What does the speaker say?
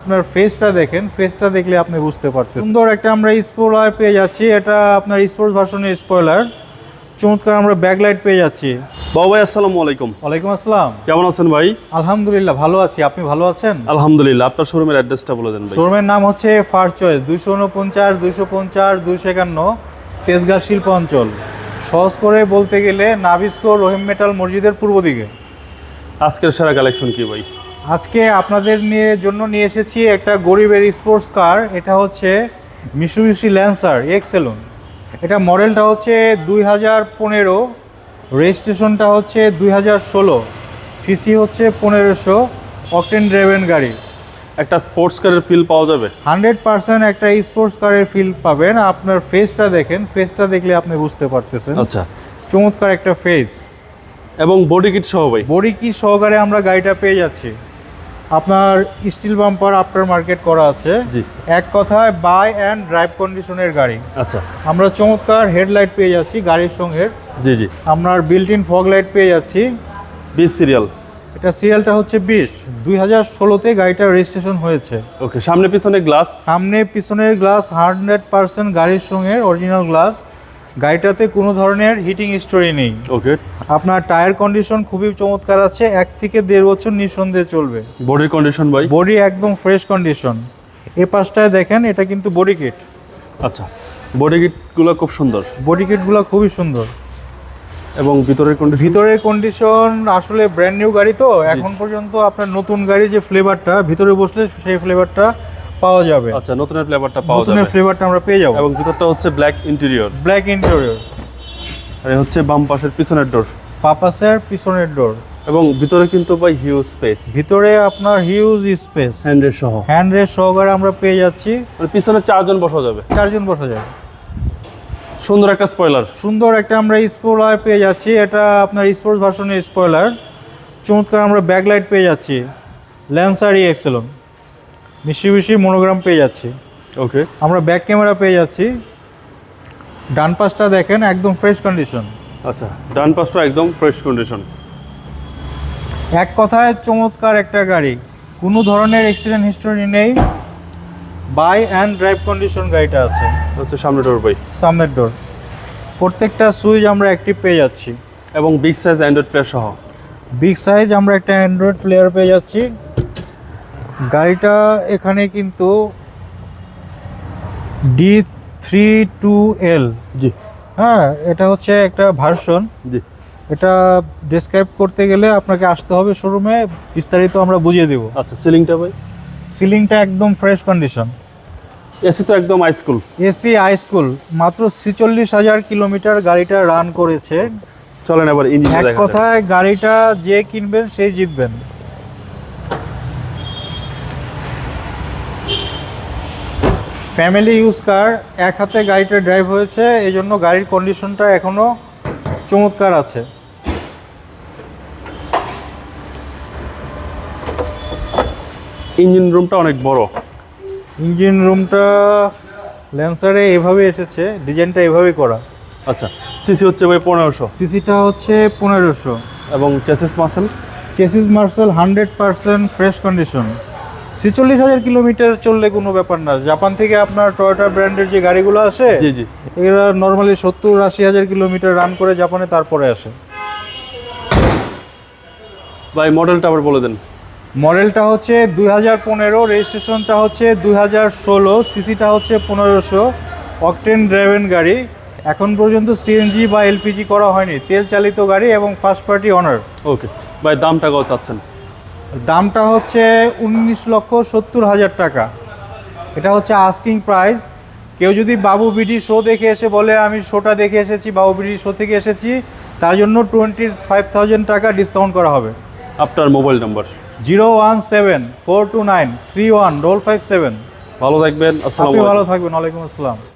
আপনার ফেসটা দেখেন, ফেসটা দেখলে আপনি বুঝতে পারতেছেন। সুন্দর একটা আমরা স্পয়লার পেয়ে যাচ্ছি, এটা আপনার স্পোর্টস ভার্সনের স্পয়লার। চমৎকার আমরা ব্যাকলাইট পেয়ে যাচ্ছি। বাবু ভাই আসসালামু আলাইকুম। ওয়ালাইকুম আসসালাম। কেমন আছেন ভাই? আলহামদুলিল্লাহ ভালো আছি, আপনি ভালো আছেন? আলহামদুলিল্লাহ। আপনার শোরুমের অ্যাড্রেসটা বলে দেন ভাই। শোরুমের নাম হচ্ছে ফার চয়েস, 249, 250, 251, তেজগাঁ শিল্প অঞ্চল। সহজ করে বলতে গেলে নাভিস্কো রহিম মেটাল মসজিদের পূর্ব দিকে। আজকের সেরা কালেকশন কি ভাই? আজকে আপনাদের জন্য নিয়ে এসেছি একটা গরিবের স্পোর্টস কার। এটা হচ্ছে মিৎসুবিশি ল্যান্সার এক্সেলন। এটা মডেলটা হচ্ছে 2015, রেজিস্ট্রেশনটা হচ্ছে 2016, সিসি হচ্ছে 1500, অকটেন ড্রাইভেন গাড়ি। একটা স্পোর্টস কারের ফিল পাওয়া যাবে? 100% একটা স্পোর্টস কারের ফিল পাবেন। আপনার ফেসটা দেখেন, ফেসটা দেখলে আপনি বুঝতে পারতেছেন। আচ্ছা, চমৎকার একটা ফেস এবং বডি কিট সহ ভাই? বডি কি সহকারে আমরা গাড়িটা পেয়ে যাচ্ছি। আপনার স্টিল বাম্পার আফটার মার্কেট করা আছে। জি। এক কথায় বাই অ্যান্ড ড্রাইভ কন্ডিশনের গাড়ি। আচ্ছা, আমরা চমৎকার হেডলাইট পেয়ে যাচ্ছি গাড়ির সঙ্গে। জি জি। আপনার বিল্ট ইন ফগ লাইট পেয়ে যাচ্ছি। 20 সিরিয়াল। এটা সিরিয়ালটা হচ্ছে 2016-তে গাড়িটার রেজিস্ট্রেশন হয়েছে। ওকে, সামনে পিছনে গ্লাস? সামনে পিছনের গ্লাস 100% গাড়ির সঙ্গে অরিজিনাল গ্লাস। গাড়িটাতে কোনো ধরনের হিটিং স্টোরি নেই। ওকে। আপনার টায়ার কন্ডিশন খুবই চমৎকার আছে, 1 থেকে 1.5 বছর নিঃসন্দেহে চলবে। বডির কন্ডিশন ভাই? বডি একদম ফ্রেশ কন্ডিশন। এ পাশটায় দেখেন, এটা কিন্তু বডি কিট। আচ্ছা, বডি কিটগুলো খুব সুন্দর। বডি কিটগুলো খুবই সুন্দর। এবং ভিতরের কন্ডিশন? ভিতরের কন্ডিশন আসলে ব্র্যান্ড নিউ গাড়ি তো, এখন পর্যন্ত আপনার নতুন গাড়ির যে ফ্লেভারটা ভিতরে বসলে সেই ফ্লেভারটা পাওয়া যাবে। আচ্ছা, নতুনের ফ্লেভারটা পাওয়া যাবে। নতুনের ফ্লেভারটা আমরা পেয়ে যাব। এবং ভিতরটা হচ্ছে ব্ল্যাক ইন্টেরিয়র। Black interior. আর এই হচ্ছে বাম পাশের পিছনের ডোর। পাপাসের পিছনের ডোর। এবং ভিতরে কিন্তু ভাই হিউজ স্পেস। ভিতরে আপনার হিউজ স্পেস, হ্যান্ডের সহ। হ্যান্ড রেস্ট সহকারে আমরা পেয়ে যাচ্ছি। মানে পিছনে 4 জন বসা যাবে। 4 জন বসা যাবে। সুন্দর একটা স্পয়লার। সুন্দর একটা আমরা স্পয়লার পেয়ে যাচ্ছি, এটা আপনার স্পোর্টস ভার্সনের স্পয়লার। চমৎকার আমরা ব্যাকলাইট পেয়ে যাচ্ছি, ল্যান্সার এক্সেলন, মিৎসুবিশি মনোগ্রাম পেয়ে যাচ্ছি। ওকে। আমরা ব্যাক ক্যামেরা পেয়ে যাচ্ছি। ডান পাশটা দেখেন, একদম ফ্রেশ কন্ডিশন। আচ্ছা, ডান পাশটা একদম ফ্রেশ কন্ডিশন। এক কথায় চমৎকার একটা গাড়ি, কোনো ধরনের অ্যাক্সিডেন্ট হিস্টোরি নেই। বাই অ্যান্ড ড্রাইভ কন্ডিশন গাড়িটা আছে। হচ্ছে সামনে ডোর ভাই? সামনের ডোর। প্রত্যেকটা সুইচ আমরা অ্যাক্টিভ পেয়ে যাচ্ছি। এবং বিগ সাইজ অ্যান্ড্রয়েড প্লেয়ার সহ। বিগ সাইজ আমরা একটা অ্যান্ড্রয়েড প্লেয়ার পেয়ে যাচ্ছি। গাড়িটা এখানে কিন্তু D32L। জি। হ্যাঁ, এটা হচ্ছে একটা ভার্সন। জি। এটা ডেসক্রাইব করতে গেলে আপনাকে আসতে হবে শোরুমে, বিস্তারিত আমরা বুঝিয়ে দেব। আচ্ছা, সিলিংটা ভাই? সিলিংটা একদম ফ্রেশ কন্ডিশন। এসি তো একদম হাইস্কুল। AC high school. মাত্র 46,000 কিলোমিটার গাড়িটা রান করেছে। চলেন এবার ইঞ্জিন এক দেখা যাক। কথায় গাড়িটা যে কিনবেন সেই জিতবেন। ফ্যামিলি ইউজ কার, এক হাতে গাড়িটা ড্রাইভ হয়েছে, এই জন্য গাড়ির কন্ডিশনটা এখনো চমৎকার আছে। ইঞ্জিন রুমটা অনেক বড়। ইঞ্জিন রুমটা ল্যান্সারে এভাবে এসেছে, ডিজাইনটা এভাবেই করা। আচ্ছা, সিসি হচ্ছে ভাই 1500। সিসিটা হচ্ছে 1500। এবং chassis muscle? Chassis Marcel 100% fresh condition. 46,000 kilometre চললে কোনো ব্যাপার না। জাপান থেকে আপনার টয়োটা ব্র্যান্ডের যে গাড়িগুলো আসে, জি জি, এরা নর্মালি 70-80,000 কিলোমিটার রান করে জাপানে তারপরে আসে। ভাই মডেলটা আবার বলে দেন। মডেলটা হচ্ছে 2015, রেজিস্ট্রেশনটা হচ্ছে 2016, সিসিটা হচ্ছে 1500, অকটেন ড্রাইভেন গাড়ি। এখন পর্যন্ত সিএনজি বা এলপিজি করা হয়নি, তেল চালিত গাড়ি এবং ফার্স্ট পার্টি অনার। ওকে ভাই, দামটা কত চাচ্ছেন? দামটা হচ্ছে 19,70,000 টাকা। এটা হচ্ছে আস্কিং প্রাইস। কেউ যদি বাবু বিডি শো দেখে এসে বলে আমি শোটা দেখে এসেছি, বাবু বিডি শো থেকে এসেছি, তার জন্য 25,000 টাকা ডিসকাউন্ট করা হবে। আপনার মোবাইল নাম্বার? 017-429-31557। ভালো থাকবেন। আপনি আসসালামু আলাইকুম। ভালো থাকবেন। ওয়ালাইকুম আসসালাম।